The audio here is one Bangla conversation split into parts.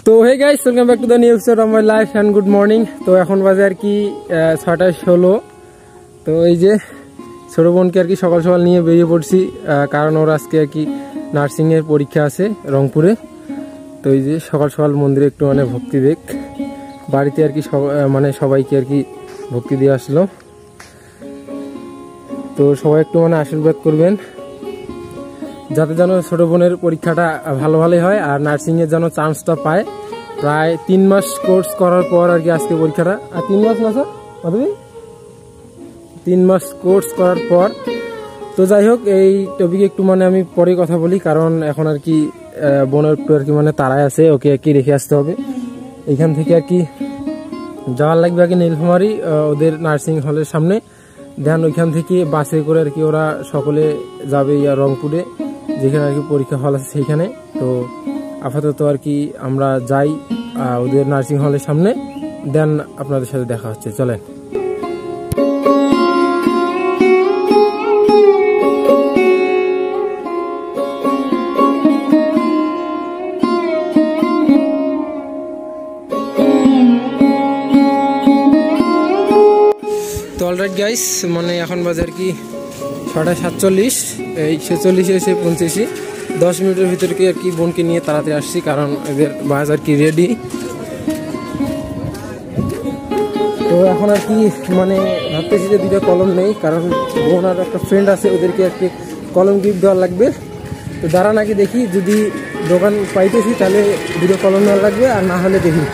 তো hey guys, welcome back to the new episode of my life and good morning. তো এখন বাজে আর কি 6:16। তো এই যে ছোট বোনকে আর কি সকাল সকাল নিয়ে বেরিয়ে পড়ছি, কারণ ওর আজকে আর কি নার্সিংয়ের পরীক্ষা আছে রংপুরে। তো এই যে সকাল সকাল মন্দিরে একটু মানে ভক্তি দেখ, বাড়িতে আর কি মানে সবাইকে আর কি ভক্তি দিয়ে আসলো। তো সবাই একটু মানে আশীর্বাদ করবেন যাতে যেন ছোট বোনের পরীক্ষাটা ভালোই হয় আর নার্সিংয়ের যেন চান্সটা পায়। প্রায় 3 মাস কোর্স করার পর আর কি আজকে পরীক্ষাটা। আর 3 মাস না স্যার, মাধবী 3 মাস কোর্স করার পর। তো যাই হোক, এই টপিকে একটু মানে আমি পরে কথা বলি, কারণ এখন আর কি বোনের একটু আর কি মানে তাড়ায় আছে, ওকে আর কি রেখে আসতে হবে। এইখান থেকে আর কি যাওয়ার লাগবে আগে নীলফামারী ওদের নার্সিং হলের সামনে, দেন ওইখান থেকে বাসে করে আর কি ওরা সকলে যাবে রংপুরে, যেখানে আর কি পরীক্ষা হল আছে সেইখানে। তো আপাতত আর কি আমরা যাই ওদের নার্সিং হলের সামনে, দেন আপনাদের সাথে দেখা হচ্ছে, চলেন। তো অলরাইট গাইস, মানে এখন বাজে আর কি 6:47, এই 46 এসে পৌঁছেছি। 10 মিনিটের ভিতরে কি আর কি বোনকে নিয়ে তাড়াতাড়ি আসছি, কারণ এদের বাস আর কি রেডি। তো এখন আর কি মানে ভাবতেছি যে 2টা কলম নেই, কারণ বোন আর একটা ফ্রেন্ড আছে, ওদেরকে একটি কলম গিফট দেওয়া লাগবে। তো দাঁড়া নাকি দেখি, যদি দোকান পাইতেছি তাহলে 2টা কলম নেওয়া লাগবে, আর না হলে দেখি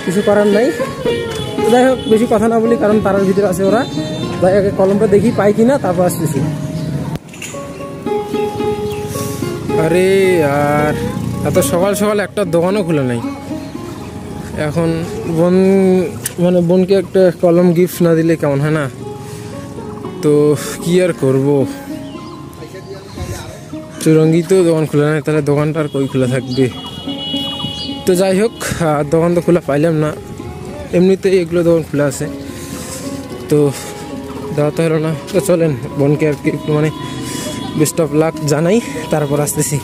কিছু করার নাই। যাই হোক, বেশি কথা না বলি, কারণ তারার ভিতরে আছে ওরা। যাই হোক, কলমটা দেখি পাই কিনা, তারপর আসতেছি। আরে আর এত সকাল সকাল একটা দোকানও খুলে নাই। এখন বোন মানে বোনকে একটা কলম গিফট না দিলে কেমন হয় না? তো কি আর করবো, চুরঙ্গি তো দোকান খুলে নাই, তাহলে দোকানটা আর কই খোলা থাকবে? তো যাই হোক, দোকান তো খোলা পাইলাম না, এমনিতেই এগুলো দোকান খোলা আছে, তো দেওয়া তো হলো না। তো চলেন বোনকে আর কি একটু মানে বেস্ট অফ লাক জানাই, তারপর আসতেছি।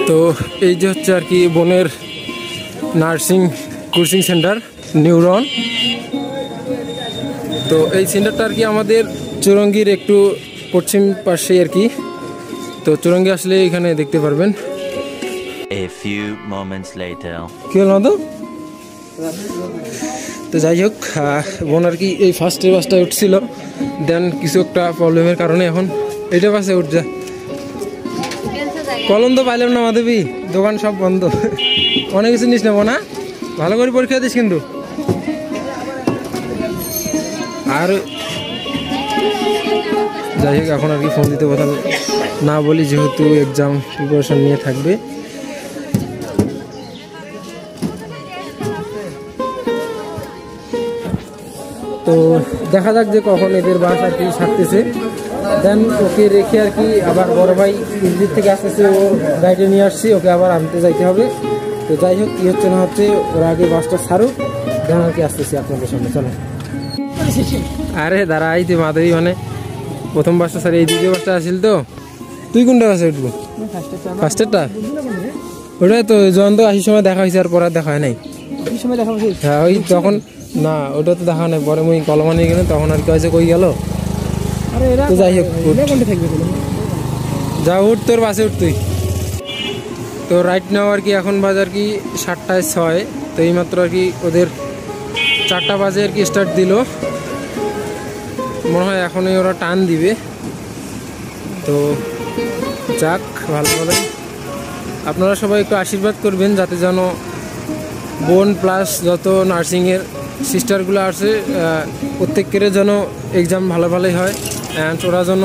তো এই যে হচ্ছে আর কি বোনের নার্সিং কোচিং সেন্টার নিউরন। তো এই সেন্টারটা আর কি আমাদের চুরঙ্গির একটু পশ্চিম পাশে আর কি। তো চুরঙ্গি আসলে এখানে দেখতে পারবেন। কি হল না? তো যাই হোক, বোন আর কি এই ফার্স্টের বাসটা উঠছিল, দেন কিছু একটা প্রবলেমের কারণে এখন এইটা বাসে উঠছে। কলম তো পাইলাম না মাধবী, দোকান সব বন্ধ। অনেক কিছু নিস নেবো না, ভালো করে পরীক্ষা দিস কিন্তু। আর যাই হোক, এখন আর কি ফোন দিতে কথা না বলি, যেহেতু এক্সাম প্রিপারেশন নিয়ে থাকবে। তো দেখা যাক যে কখন এদের বাস আর কি ছাড়তেছে, দেন ওকে রেখে আর কি আবার বড় ভাই দিল্লির থেকে আসতেছে, ও গাড়িতে নিয়ে আসছি, ওকে আবার আনতে যাইতে হবে। তো যাই হোক, কি হচ্ছে না হচ্ছে, ওরা আগে বাসটা ছাড়ুক, দেন আর কি আসতেছি আপনাদের সামনে, চলো। আরে দাঁড়া, এই যে মাধবী মানে প্রথম বাসটা স্যার, এই দ্বিতীয় বাসটা আসছিল। তো তুই কোনটা বাসে উঠবো? ফার্স্টেরটা? ওটাই তো জয়ন্ত আসার সময় দেখা হয়েছে, আর পরে দেখা হয় নাই। হ্যাঁ ওই তখন না, ওটা তো দেখা নাই, পরে মুই কলমা নিয়ে গেলেন, তখন আর কি হয়েছে কই গেল। তো যাই হোক, যা উঠ, তোর বাসে উঠ তুই। তো রাইট নাও আর কি এখন বাজে আর কি 7:06। তো এইমাত্র আর কি ওদের 4টা বাজে আর কি স্টার্ট দিল, মনে হয় এখনই ওরা টান দিবে। তো যাক, ভালো। আপনারা সবাই একটু আশীর্বাদ করবেন যাতে যেন বোন প্লাস যত নার্সিংয়ের সিস্টারগুলো আছে প্রত্যেকের যেন এক্সাম ভালোই হয়, অ্যান্ড ওরা যেন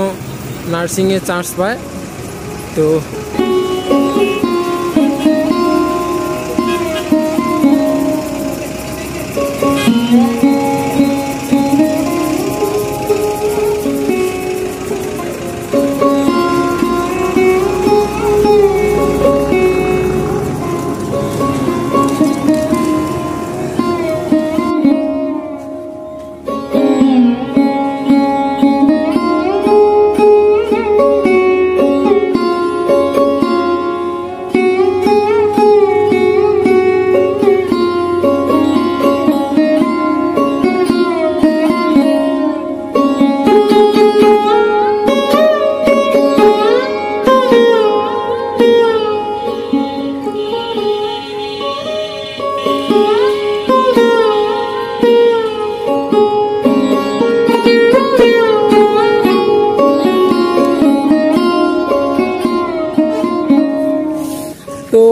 নার্সিংয়ে চান্স পায়। তো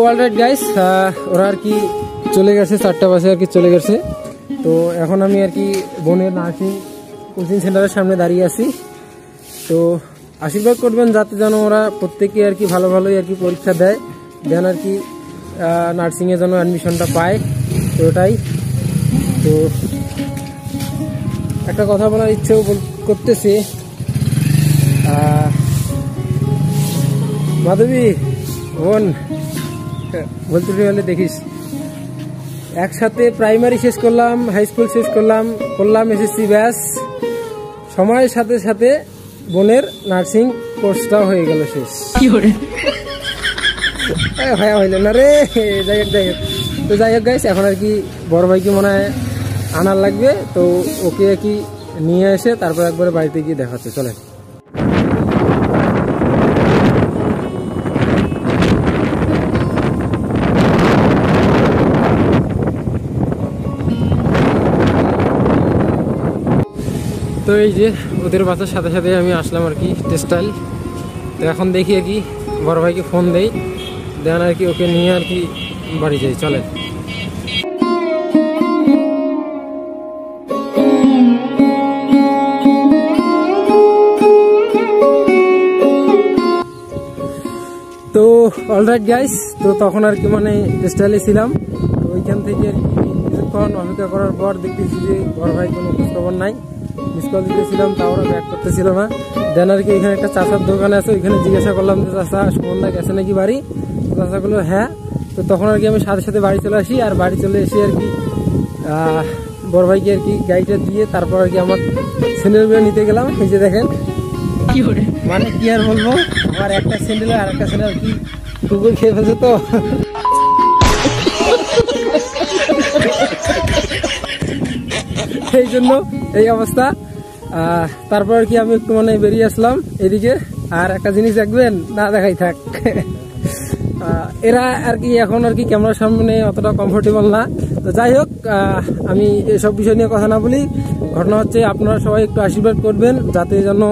অলরাইট গাইস, ওরা আর কি চলে গেছে, 4টা বাজে আর কি চলে গেছে। তো এখন আমি আর কি বোনের নার্সিং কোচিং সেন্টারের সামনে দাঁড়িয়ে আছি। তো আশীর্বাদ করবেন যাতে যেন ওরা প্রত্যেকে আর কি ভালোই আর কি পরীক্ষা দেয়, দেন আর কি নার্সিংয়ে যেন অ্যাডমিশনটা পায়। তো ওটাই। তো একটা কথা বলার ইচ্ছেও করতেছি, মাধবী বোন বলতে হলে দেখিস, একসাথে প্রাইমারি শেষ করলাম, হাই স্কুল শেষ করলাম এসএসসি ব্যাস, সময়ের সাথে সাথে বোনের নার্সিং কোর্সটাও হয়ে গেল শেষ। হইল না রে। যাই হোক গাইস, এখন আর কি বড় ভাইকে মনে হয় আনার লাগবে। তো ওকে আর কি নিয়ে এসে তারপর একবারে বাড়িতে গিয়ে দেখাচ্ছে, চলেন। তো এই যে ওদের বাসার সাথে সাথে আমি আসলাম আর কি টেক্সটাইল। তো এখন দেখি আর কি বড় ভাইকে ফোন দেই, দেন আর কি ওকে নিয়ে আর কি বাড়ি যাই, চলেন। তো অলরাইট গাইস, তো তখন আর কি মানে টেক্সটাইলে ছিলাম। তো ওইখান থেকে কিছুক্ষণ অপেক্ষা করার পর দেখতেছি যে বড় ভাই কোনো খোঁজখবর নাই। মিস কল দিতেছিলাম, তা ওরা ব্যাক করতেছিল না। দেন আর কি এখানে একটা চাচার দোকান আছে, ওইখানে জিজ্ঞাসা করলাম যে চাচা সুমনদা গেছে নাকি বাড়ি। চাচা বললো হ্যাঁ। তো তখন আর কি আমি সাথে সাথে বাড়ি চলে আসি, আর বাড়ি চলে এসে আর কি বড় ভাইকে আর কি গাড়িটা দিয়ে তারপর আর কি আমার স্যান্ডেলগুলো নিতে গেলাম। এই যে দেখেন, মানে কি আর বলবো, আমার একটা স্যান্ডেল আর একটা স্যান্ডেল কি কুকুর খেয়ে ফেলছে। তো এই জন্য এই অবস্থা। তারপর কি আমি একটু মানে বেরিয়ে আসলাম এদিকে। আর একটা জিনিস দেখবেন, না দেখাই থাক, এরা আর কি এখন আর কি ক্যামেরার সামনে অতটা কমফোর্টেবল না। তো যাই হোক, আমি এসব বিষয় নিয়ে কথা না বলি। ঘটনা হচ্ছে আপনারা সবাই একটু আশীর্বাদ করবেন যাতে যেন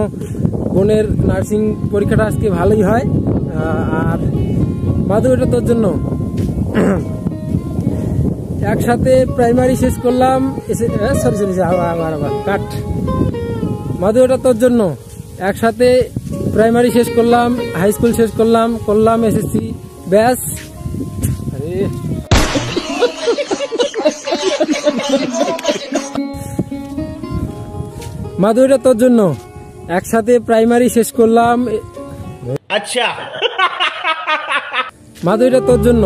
বোনের নার্সিং পরীক্ষাটা আজকে ভালোই হয়। আর মাধু, এটা তোর জন্য। একসাথে প্রাইমারি শেষ করলাম, কাট মাধু, এটা তোর জন্য। একসাথে প্রাইমারি শেষ করলাম, হাই স্কুল শেষ করলাম এসএসসি ব্যাস। আরে মাধু, এটা তোর জন্য। একসাথে প্রাইমারি শেষ করলাম, আচ্ছা মাধু, এটা তোর জন্য।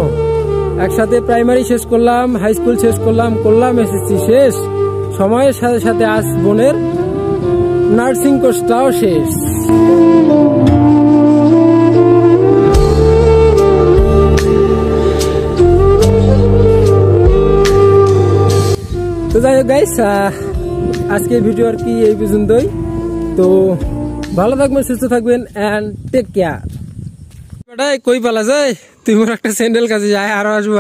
একসাথে প্রাইমারি শেষ করলাম, হাই স্কুল শেষ করলাম এসএসসি শেষ, সময়ের সাথে সাথে আজ বোনের নার্সিং কোর্সটাও শেষ। তো যাই হোক গাইস, আজকের ভিডিও আর কি এই পর্যন্তই। তো ভালো থাকবেন, সুস্থ থাকবেন, এন্ড টেক কেয়ার। কই পালা যায়, তুই মোর একটা স্যান্ডেল কাছে যায়, আরো আসবো।